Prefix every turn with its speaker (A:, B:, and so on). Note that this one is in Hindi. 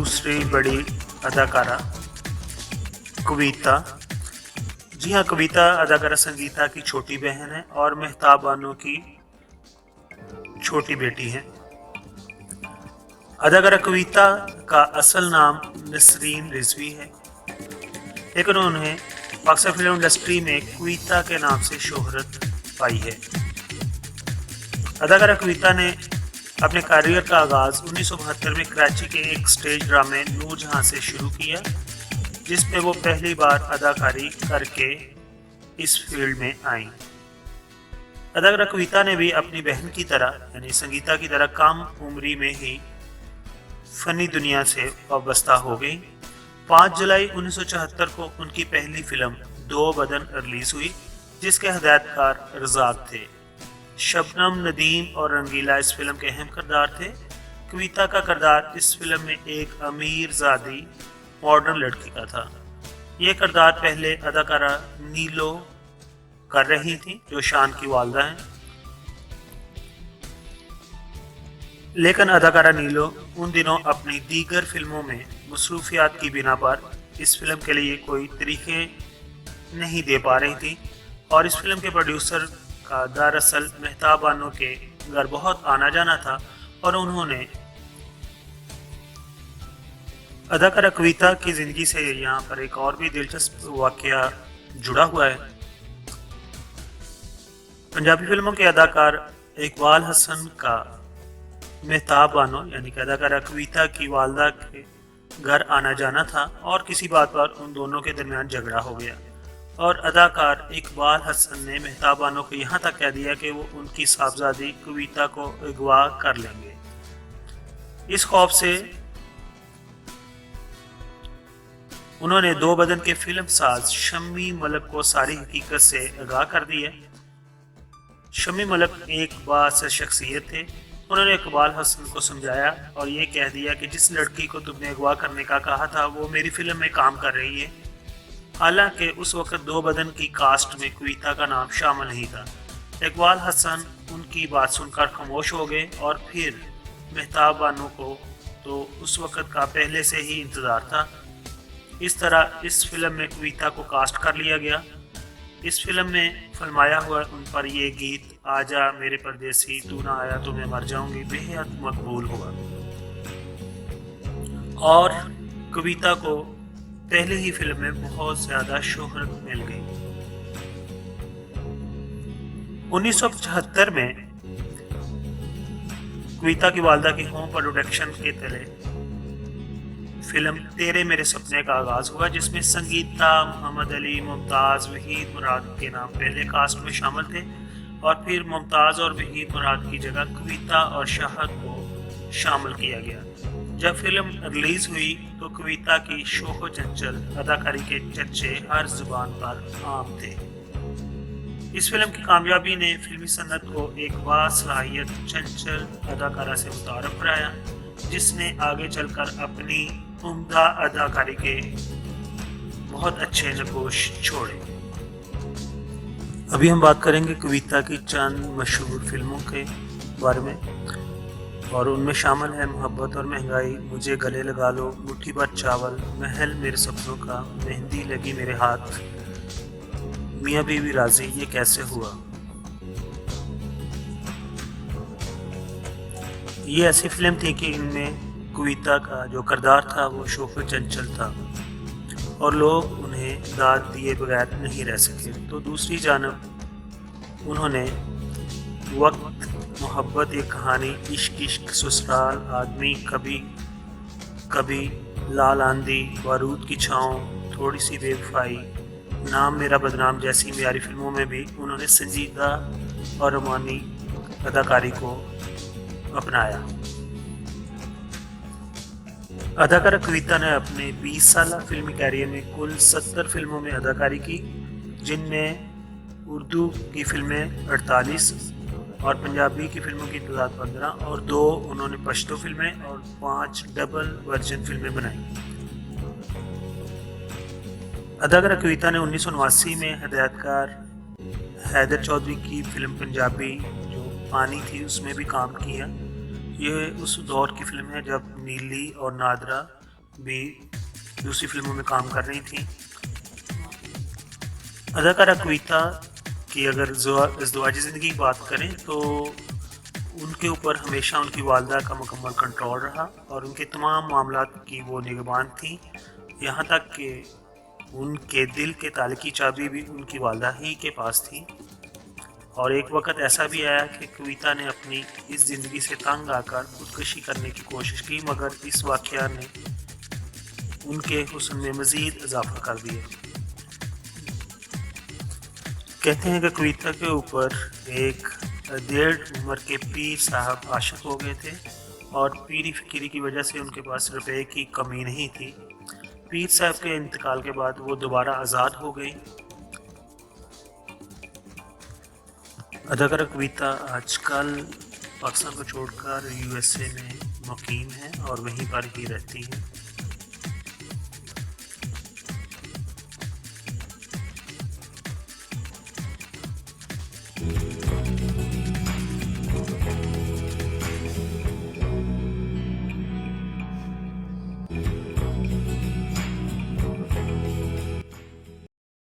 A: दूसरी बड़ी अदाकारा कविता। जी हाँ, कविता अदाकारा संगीता की छोटी बहन है और मेहताब बानो की छोटी बेटी है। अदाकारा कविता का असल नाम नसरीन रिजवी है, लेकिन उन्हें पाकिस्तान फिल्म इंडस्ट्री में कविता के नाम से शोहरत पाई है। अदाकारा कविता ने अपने करियर का आगाज 1972 में कराची के एक स्टेज ड्रामे नूरजहां से शुरू किया, जिसमें वो पहली बार अदाकारी करके इस फील्ड में आई। अदाकारा कविता ने भी अपनी बहन की तरह यानी संगीता की तरह कम उम्री में ही फनी दुनिया से वाबस्ता हो गई। 5 जुलाई 1974 को उनकी पहली फिल्म दो बदन रिलीज हुई, जिसके हदायतकार रज़ाक थे। शबनम, नदीम और रंगीला इस फिल्म के अहम किरदार थे। कविता का किरदार इस फिल्म में एक अमीर ज़ादी मॉडर्न लड़की का था। यह किरदार पहले अदाकारा नीलो कर रही थी, जो शान की वालदा हैं। लेकिन अदाकारा नीलो उन दिनों अपनी दीगर फिल्मों में मसरूफियात की बिना पर इस फिल्म के लिए कोई तरीके नहीं दे पा रही थी, और इस फिल्म के प्रोड्यूसर का दरअसल मेहताब बानो के घर बहुत आना जाना था, और उन्होंने अदाकारा कविता की जिंदगी से यहाँ पर एक और भी दिलचस्प वाकया जुड़ा हुआ है। पंजाबी फिल्मों के अदाकार इकबाल हसन का मेहताब बानो यानी कि अदाकारा कविता की वालदा के घर आना जाना था, और किसी बात पर उन दोनों के दरमियान झगड़ा हो गया, और अदाकार इकबाल हसन ने मेहताब बानो को यहाँ तक कह दिया कि वो उनकी साहबजादी कविता को अगवा कर लेंगे। इस खौफ से उन्होंने दो बदन के फिल्म साज शम्मी मलिक को सारी हकीकत से आगाह कर दिया। शम्मी मलिक एक बास शख्सियत थे। उन्होंने इकबाल हसन को समझाया और ये कह दिया कि जिस लड़की को तुमने अगवा करने का कहा था वो मेरी फिल्म में काम कर रही है। हालांकि उस वक्त दो बदन की कास्ट में कविता का नाम शामिल नहीं था। इकबाल हसन उनकी बात सुनकर खामोश हो गए, और फिर मेहताब बानो को तो उस वक्त का पहले से ही इंतज़ार था। इस तरह इस फिल्म में कविता को कास्ट कर लिया गया। इस फिल्म में फरमाया हुआ उन पर यह गीत आजा मेरे परदेसी तू ना आया तो मैं मर जाऊंगी बेहद मकबूल हुआ, और कविता को पहले ही फिल्म में बहुत ज्यादा शोहरत मिल गई। 1975 में कविता की वालदा की होम प्रोडक्शन के तले फिल्म तेरे मेरे सपने का आगाज हुआ, जिसमें संगीता, मोहम्मद अली, मुमताज़, वहीद मुराद के नाम पहले कास्ट में शामिल थे, और फिर मुमताज़ और वहीद मुराद की जगह कविता और शाहद को शामिल किया गया। जब फिल्म रिलीज हुई तो कविता की शोहो चंचल अदाकारी के चर्चे हर जुबान पर आम थे। इस फिल्म की कामयाबी ने फिल्मी सन्नत को एक बासलाहियत चंचल अदाकारा से मुतारफ कराया, जिसने आगे चलकर अपनी उम्दा अदाकारी के बहुत अच्छे नकोश छोड़े। अभी हम बात करेंगे कविता की चंद मशहूर फिल्मों के बारे में, और उनमें शामिल है मोहब्बत और महंगाई, मुझे गले लगा लो, मुट्ठी भर चावल, महल मेरे सपनों का, मेहंदी लगी मेरे हाथ, मियाँ बीवी राजी, ये कैसे हुआ। ये ऐसी फिल्म थी कि इनमें कविता का जो किरदार था वो शोफे चंचल था, और लोग उन्हें दाद दिए बगैर नहीं रह सके। तो दूसरी जानब उन्होंने वक्त, मोहब्बत एक कहानी, इश्क इश्क, ससुराल, आदमी, कभी कभी, लाल आंधी, बारूद की छाँव, थोड़ी सी बेवफाई, नाम मेरा बदनाम जैसी म्यारी फिल्मों में भी उन्होंने संजीदा और रोमानी अदाकारी को अपनाया। अदाकारा कविता ने अपने 20 साल फिल्मी कैरियर में कुल 70 फिल्मों में अदाकारी की, जिनमें उर्दू की फिल्में 48 और पंजाबी की फिल्मों की तादाद 15, और 2 उन्होंने पश्तो फिल्में और 5 डबल वर्जन फिल्में बनाई। अदाकारा कविता ने 1989 में हदायतकार हैदर चौधरी की फिल्म पंजाबी जो पानी थी उसमें भी काम किया। ये उस दौर की फिल्म है जब नीली और नादरा भी दूसरी फिल्मों में काम कर रही थी। अदाकारा कविता की अगर ज़िंदगी ज़िंदगी की बात करें तो उनके ऊपर हमेशा उनकी वालदा का मुकम्मल कंट्रोल रहा और उनके तमाम मामलात की वो निगहबान थी। यहाँ तक कि उनके दिल के ताले की चाबी भी उनकी वालदा ही के पास थी। और एक वक्त ऐसा भी आया कि कविता ने अपनी इस ज़िंदगी से तंग आकर खुदकुशी करने की कोशिश की, मगर इस वाक़या ने उनके हुस्न में मज़ीद इजाफा कर दिया। कहते हैं कि कविता के ऊपर एक 1.5 उम्र के पीर साहब आशिक हो गए थे और पीरी फ़िक्री की वजह से उनके पास रुपए की कमी नहीं थी। पीर साहब के इंतकाल के बाद वो दोबारा आज़ाद हो गई। अदाकारा कविता आजकल पाकिस्तान को छोड़कर USA में मुकीम है और वहीं पर ही रहती हैं।